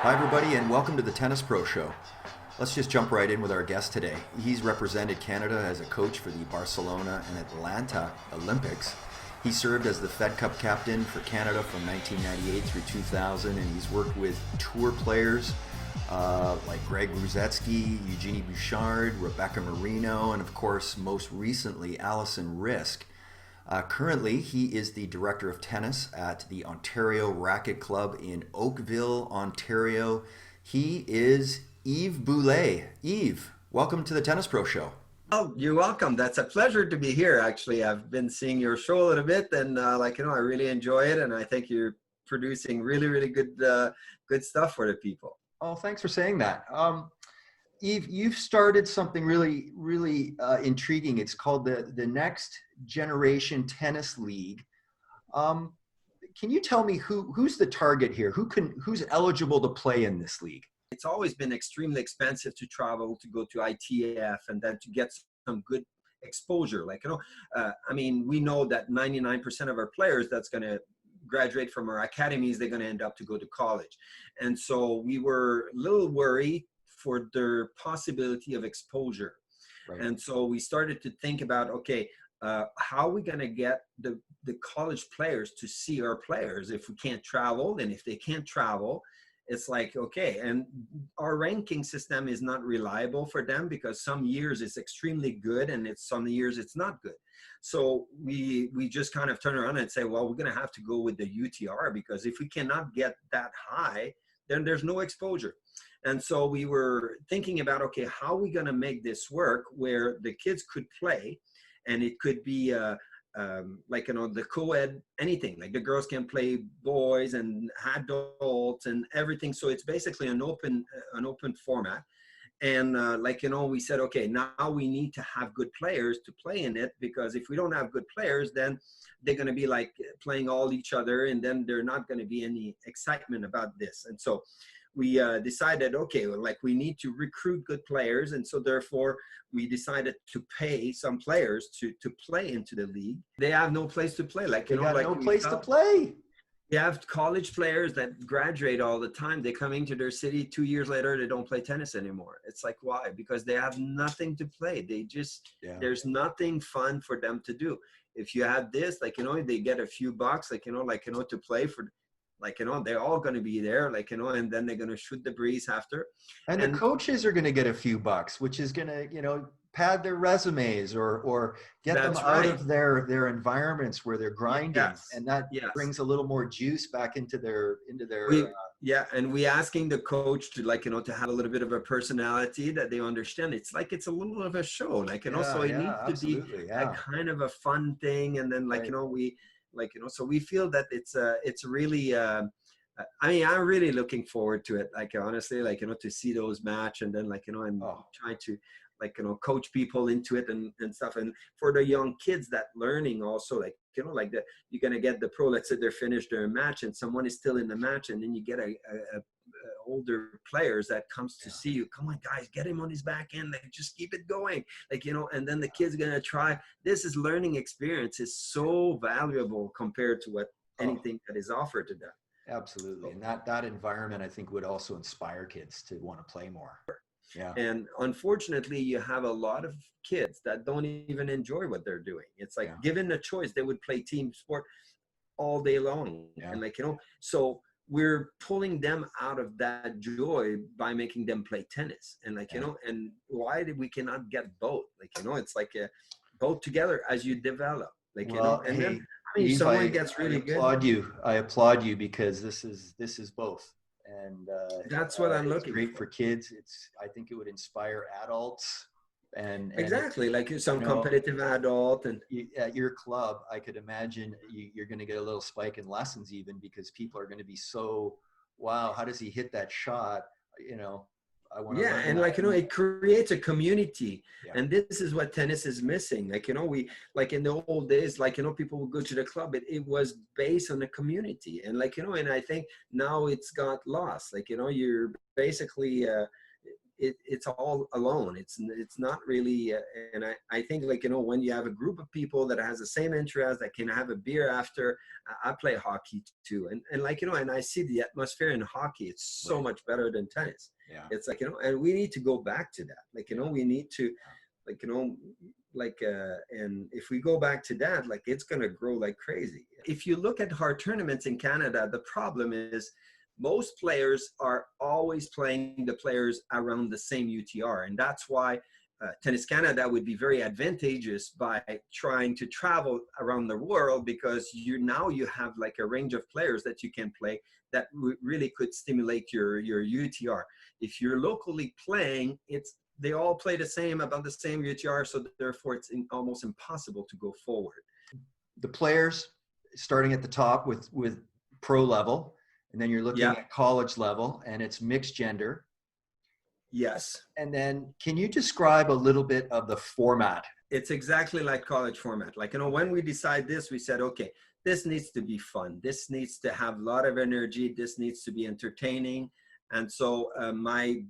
Hi, everybody, and welcome to the Tennis Pro Show. Let's just jump right in with our guest today. He's represented Canada as a coach for the Barcelona and Atlanta Olympics. He served as the Fed Cup captain for Canada from 1998 through 2000, and he's worked with tour players like Greg Rusedski, Eugenie Bouchard, Rebecca Marino, and of course, most recently, Alison Risk. Currently, he is the director of tennis at the Ontario Racket Club in Oakville, Ontario. He is Yves Boulais. Yves, welcome to the Tennis Pro Show. Oh, you're welcome. That's a pleasure to be here. Actually, I've been seeing your show a little bit, and I really enjoy it, and I think you're producing really good stuff for the people. Oh, thanks for saying that. Yves, you've started something really intriguing. It's called the Next Generation Tennis League. Can you tell me who's the target here? Who's eligible to play in this league? It's always been extremely expensive to travel, to go to ITF, and then to get some good exposure. We know that 99% of our players that's going to graduate from our academies, they're going to end up to go to college. And so we were a little worried for their possibility of exposure. Right. And so we started to think about, okay, how are we going to get the college players to see our players if we can't travel? And if they can't travel, it's like, okay, and our ranking system is not reliable for them because some years it's extremely good and some years it's not good. So we just kind of turn around and say, well, we're going to have to go with the UTR, because if we cannot get that high, then there's no exposure. And so we were thinking about, okay, how are we going to make this work where the kids could play, and it could be the co-ed, anything, like the girls can play boys and adults and everything. So it's basically an open format. And we said, okay, now we need to have good players to play in it, because if we don't have good players, then they're going to be like playing all each other, and then there's not going to be any excitement about this. And so we decided, okay, we need to recruit good players. And so therefore we decided to pay some players to play into the league. They have no place to play. No place to play. You have college players that graduate all the time. They come into their city, 2 years later, they don't play tennis anymore. It's like, why? Because they have nothing to play. There's nothing fun for them to do. If you have this, they get a few bucks, to play for, they're all going to be there, and then they're going to shoot the breeze after. And the coaches are going to get a few bucks, which is going to, pad their resumes or get them out of their environments where they're grinding. Yes. And that brings a little more juice back into their and we asking the coach to to have a little bit of a personality that they understand. It's a little of a show, so it needs to be a kind of a fun thing. And then so we feel that it's really I'm really looking forward to it, honestly, to see those match, and then try to coach people into it and stuff. And for the young kids that learning also, you're going to get the pro, let's say they're finished their match and someone is still in the match, and then you get a older players that comes to see you. Come on, guys, get him on his back end. Just keep it going. And then the kid's going to try. This is learning experience is so valuable compared to what anything that is offered to them. Absolutely. And that environment, I think, would also inspire kids to want to play more. Yeah. And unfortunately, you have a lot of kids that don't even enjoy what they're doing. It's given the choice, they would play team sport all day long. Yeah. And so we're pulling them out of that joy by making them play tennis. And and why did we cannot get both? It's both together as you develop. And then Yves, someone gets really good. I applaud you, because this is both. And that's what I'm looking great for kids. I think it would inspire adults and exactly some competitive adult. And at your club, I could imagine you're going to get a little spike in lessons, even because people are going to be so, wow, how does he hit that shot? I want to learn and that. it creates a community. Yeah. And this is what tennis is missing. We in the old days, people would go to the club, it was based on the community. And and I think now it's got lost. You're basically it's all alone. It's not really, and I think, like, you know, when you have a group of people that has the same interest, that can have a beer after. I play hockey too, and like, you know, and I see the atmosphere in hockey. It's so much better than tennis. Yeah. It's like, you know, and we need to go back to that. Like, you know, we need to, like, you know, like, and if we go back to that, like, it's going to grow like crazy. If you look at our tournaments in Canada, the problem is most players are always playing the players around the same UTR. And that's why Tennis Canada would be very advantageous by trying to travel around the world, because you have like a range of players that you can play that really could stimulate your UTR. If you're locally playing, they all play the same, about the same UTR, so therefore it's almost impossible to go forward. The players starting at the top with pro level, and then you're looking at college level, and it's mixed gender. Yes. And then can you describe a little bit of the format? It's exactly like college format. Like, you know, when we decide this, we said, okay, this needs to be fun. This needs to have a lot of energy. This needs to be entertaining. And so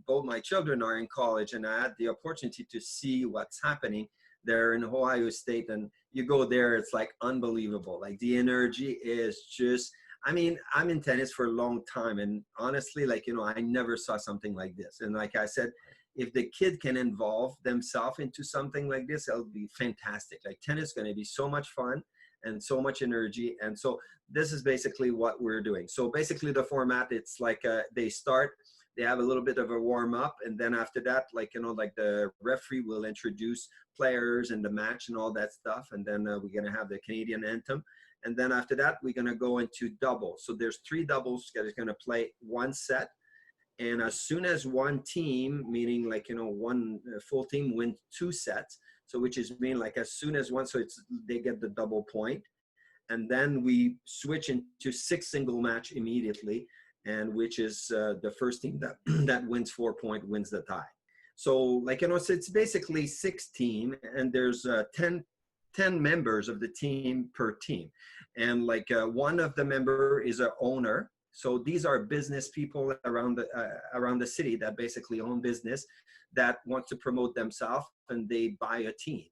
both my children are in college, and I had the opportunity to see what's happening there in Ohio State. And you go there, it's like unbelievable. Like, the energy is just, I mean, I'm in tennis for a long time, and honestly, like, you know, I never saw something like this. And like I said, if the kid can involve themselves into something like this, it'll be fantastic. Like, tennis is going to be so much fun and so much energy. And so this is basically what we're doing. So basically the format, it's like they have a little bit of a warm up, and then after that, like, you know, like the referee will introduce players and the match and all that stuff. And then we're going to have the Canadian anthem. And then after that, we're going to go into doubles. So there's 3 doubles that is going to play one set. And as soon as one team, meaning like, you know, one full team wins 2 sets. So which is mean like as soon as one, so they get the double point. And then we switch into 6 single match immediately. And which is the first team that wins 4 point wins the tie. So like, you know, so it's basically 6 team, and there's 10 members of the team per team. And like one of the member is an owner. So these are business people around the city that basically own business that want to promote themselves, and they buy a team.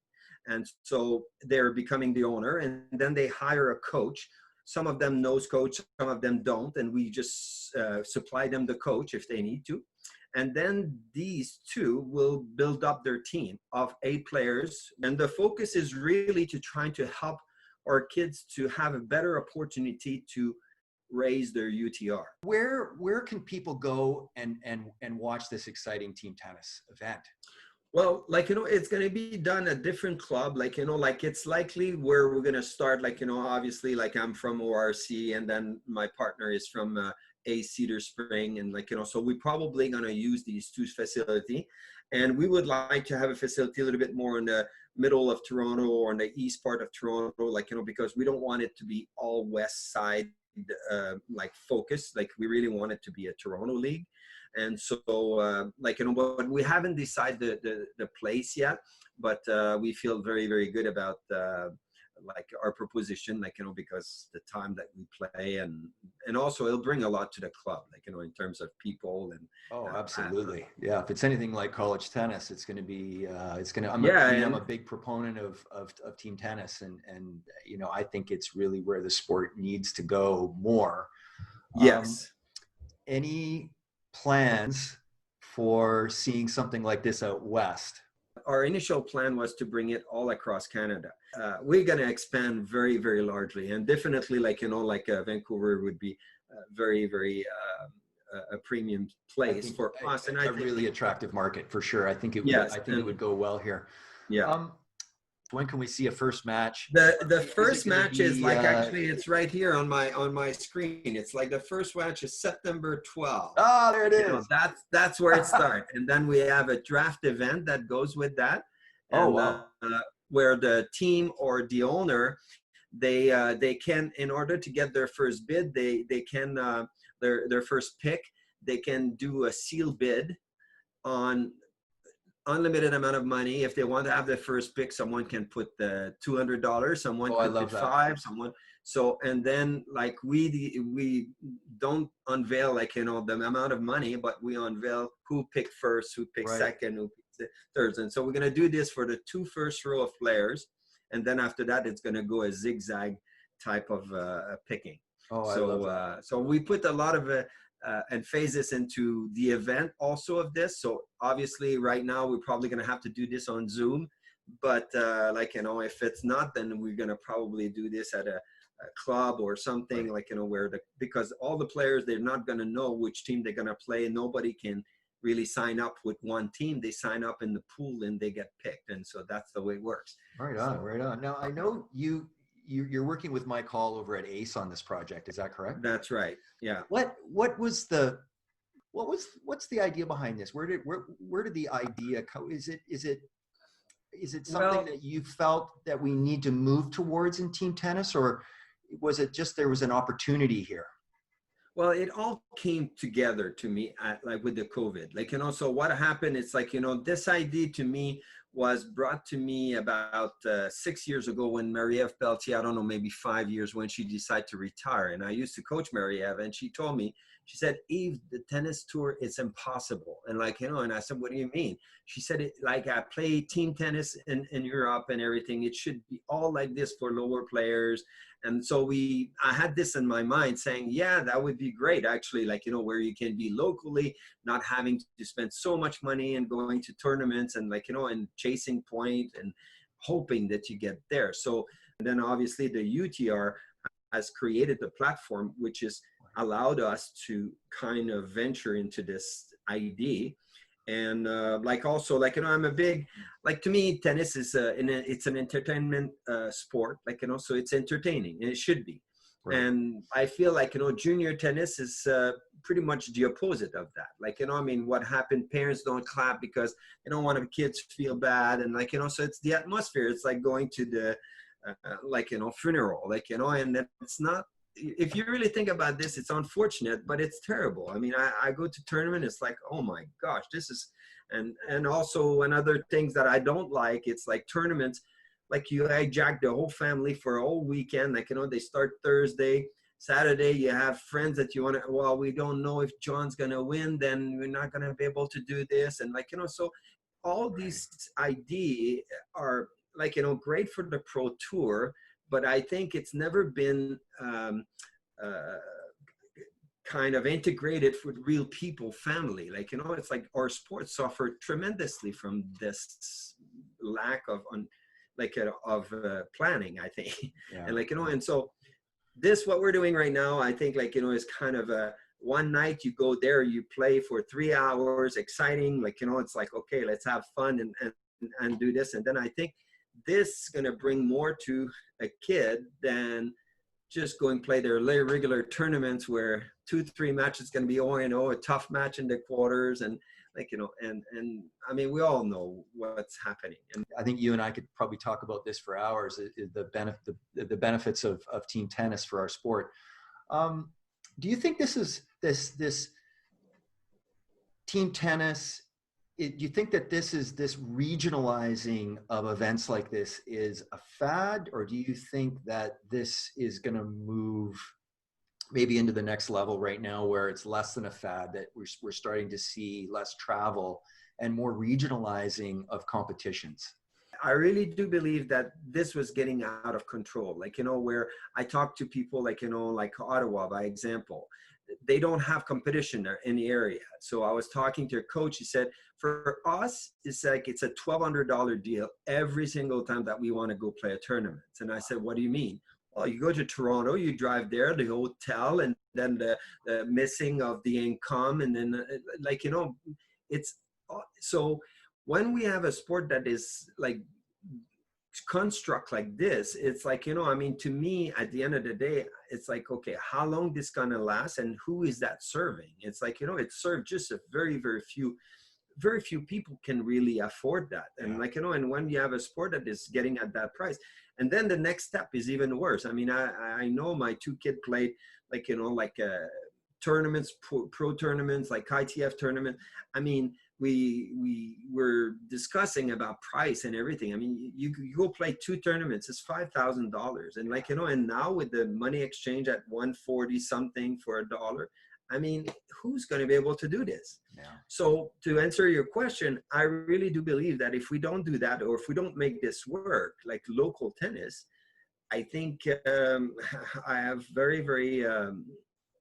And so they're becoming the owner, and then they hire a coach. Some of them knows coach, some of them don't. And we just supply them the coach if they need to. And then these 2 will build up their team of 8 players. And the focus is really to try to help our kids to have a better opportunity to raise their UTR. Where can people go and watch this exciting team tennis event? Well, like, you know, it's going to be done at different club. Like, you know, like it's likely where we're going to start. Like, you know, obviously, like I'm from ORC, and then my partner is from A Cedar Spring. And like, you know, so we're probably going to use these 2 facility. And we would like to have a facility a little bit more in the middle of Toronto or in the east part of Toronto, like, you know, because we don't want it to be all west side like focus. Like, we really want it to be a Toronto league. And so like, you know, but we haven't decided the place yet, but we feel very, very good about like our proposition, like, you know, because the time that we play, and also it'll bring a lot to the club, like, you know, in terms of people. And absolutely. Yeah, if it's anything like college tennis, it's going to be I'm a big proponent of team tennis, and you know, I think it's really where the sport needs to go more. Yes. Any plans for seeing something like this out west? Our initial plan was to bring it all across Canada. We're going to expand very, very largely, and definitely, like, you know, like Vancouver would be very, very a premium place for us, and I think really attractive market for sure. I think it would go well here. Yeah. When can we see a first match? The first match is like, actually, it's right here on my screen. It's like the first match is September 12th. Oh, there it is. You know, that's where it starts. And then we have a draft event that goes with that. And, where the team or the owner, they can, in order to get their first bid, they can their first pick, they can do a sealed bid on unlimited amount of money. If they want to have the first pick, someone can put the $200, someone could put $5, someone. So, and then like we don't unveil like, the amount of money, but we unveil who picked first, who picked Right. second, who picked third. And so we're going to do this for the two first row of players. And then after that, it's going to go a zigzag type of picking. Oh, I love So, that. so we put a lot of emphasis into the event also of this. So obviously right now we're probably going to have to do this on Zoom, but like, if it's not, then we're going to probably do this at a club or something, Right. like, where because all the players, they're not going to know which team they're going to play. Nobody can really sign up with one team. They sign up in the pool and they get picked. And so that's the way it works. Right on, So right on. Now I know you're working with Mike Hall over at Ace on this project. Is that correct? that's right. Yeah. What was what's the idea behind this? Where did the idea come? Is it something Well, that you felt that we need to move towards in team tennis, or was it just there was an opportunity here? Well, it all came together to me like with the COVID. Like, so what happened, it's like, this idea to me was brought to me about 6 years ago when Marie-Ève Pelletier, I don't know, maybe 5 years, when she decided to retire. And I used to coach Marie-Ève, and she told me, she said, Yves, the tennis tour, it's impossible. And like, and I said, what do you mean? She said, like, I play team tennis in Europe and everything. It should be all like this for lower players. And so I had this in my mind saying, yeah, that would be great, actually, like, where you can be locally, not having to spend so much money and going to tournaments and like, and chasing point and hoping that you get there. So then obviously the UTR has created the platform, which has allowed us to kind of venture into this idea. And like also, like, I'm a big, like, to me, tennis is it's an entertainment sport, like, so it's entertaining, and it should be. Right. And I feel like, junior tennis is pretty much the opposite of that. Like, I mean, what happened, parents don't clap because they don't want the kids to feel bad. And like, so it's the atmosphere. It's like going to the, like, funeral, like, and it's not, if you really think about this, it's unfortunate, but it's terrible. I mean, I go to tournament, it's like, oh my gosh, this is, and also another things that I don't like, it's like tournaments, like you hijack the whole family for a whole weekend. Like, they start Thursday, Saturday, you have friends that you want to, well, we don't know if John's going to win, then we're not going to be able to do this. And like, so all these ideas are like, great for the pro tour, but I think it's never been uh, kind of integrated with real people, family. Like, it's like our sports suffered tremendously from this lack of planning, I think. Yeah. And like, and so this, what we're doing right now, I think, like, is kind of a one night, you go there, you play for 3 hours, exciting, like, it's like, okay, let's have fun and do this. And then I think this is going to bring more to a kid than just go and play their regular tournaments where 2-3 matches going to be a tough match in the quarters, and like, and I mean, we all know what's happening. And I think you and I could probably talk about this for hours, the benefits of team tennis for our sport. Do you think this team tennis, do you think that this regionalizing of events like this is a fad, or do you think that this is going to move maybe into the next level right now, where it's less than a fad, that we're starting to see less travel and more regionalizing of competitions? I really do believe that this was getting out of control. Like, where I talk to people, like, like Ottawa, by example, they don't have competition there in the area. So I was talking to a coach. He said, for us, it's like, it's a $1,200 deal every single time that we want to go play a tournament. And I said, what do you mean? Well, you go to Toronto, you drive there, the hotel, and then the missing of the income. And then like, it's so when we have a sport that is like construct like this, it's like, I mean, to me, at the end of the day, it's like, okay, how long this gonna last, and who is that serving? It's like, it's served just a very, very few people can really afford that. And Yeah. like, and when you have a sport that is getting at that price, and then the next step is even worse. I mean, I know my 2 kids played, like, like tournaments, pro tournaments, like ITF tournament. I mean, we were discussing about price and everything. I mean, you go play 2 tournaments, it's $5,000, and like, and now with the money exchange at 140 something for a dollar, I mean, who's going to be able to do this? Yeah. So to answer your question, I really do believe that if we don't do that, or if we don't make this work, like local tennis, I think I have very,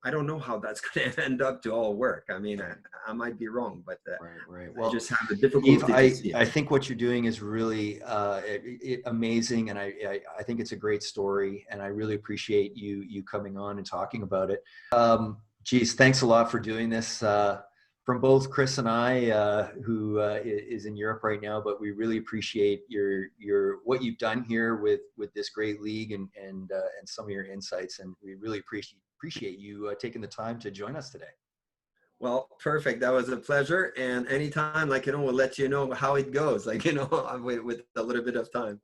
I don't know how that's going to end up to all work. I mean, I might be wrong, but Right. Well, I just have a Yves, difficulty to see it. I think what you're doing is really amazing, and I think it's a great story, and I really appreciate you coming on and talking about it. Geez, thanks a lot for doing this. From both Chris and I, who is in Europe right now, but we really appreciate your what you've done here with this great league and some of your insights, and we really appreciate you taking the time to join us today. Well, perfect. That was a pleasure. And anytime, like, we'll let you know how it goes, like, with a little bit of time.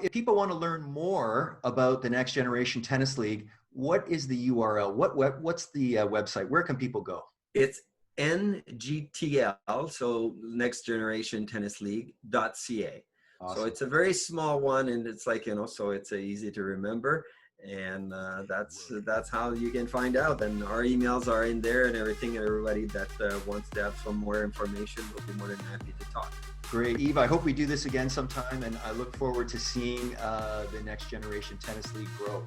If people want to learn more about the Next Generation Tennis League, what is the URL? What's the website? Where can people go? It's ngtl, so Next Generation Tennis League.ca. Awesome. So it's a very small one, and it's like, so it's easy to remember. And that's how you can find out. And our emails are in there and everything. And everybody that wants to have some more information will be more than happy to talk. Great, Yves. I hope we do this again sometime, and I look forward to seeing the Next Generation Tennis League grow.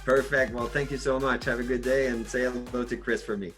Perfect. Well, thank you so much. Have a good day, and say hello to Chris for me.